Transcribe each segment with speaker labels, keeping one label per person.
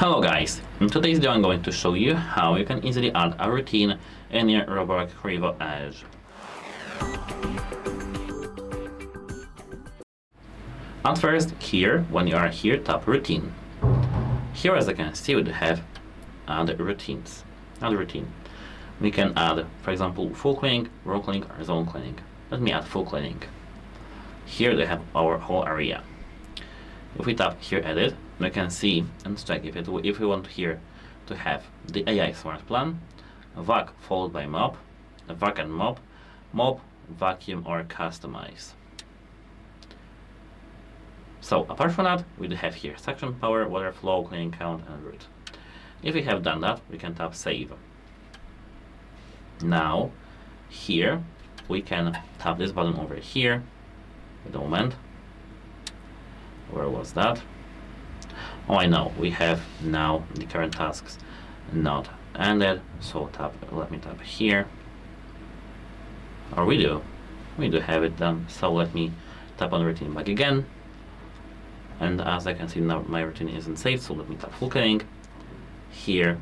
Speaker 1: Hello guys, in today's video I'm going to show you how you can easily add a routine in your ROBOROCK QRevo Edge. At first, here, when you are here, tap routine. Here, as you can see, we have add routines. Add routine. We can add, for example, full cleaning, row cleaning, or zone cleaning. Let me add full cleaning. Here they have our whole area. If we tap here edit, we can see and check if we want here to have the AI SmartPlan, VAC followed by MOP, VAC and MOP, MOP, vacuum or customize. So apart from that, we do have here suction power, water flow, cleaning count and route. If we have done that, we can tap save. Now here we can tap this button over here. Wait a moment. Where was that? Oh, I know, we have now the current tasks not ended, so let me tap here. Or we do have it done, so let me tap on routine back again. And as I can see now my routine isn't saved, so let me tap full cleaning, here,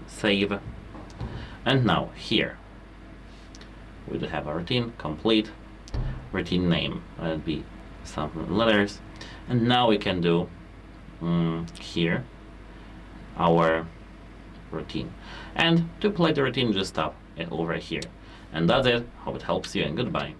Speaker 1: save, and now here we do have our routine complete, routine name, let it be some letters, and now we can do here our routine. And to play the routine, just tap it over here. And that's it. Hope it helps you, and goodbye.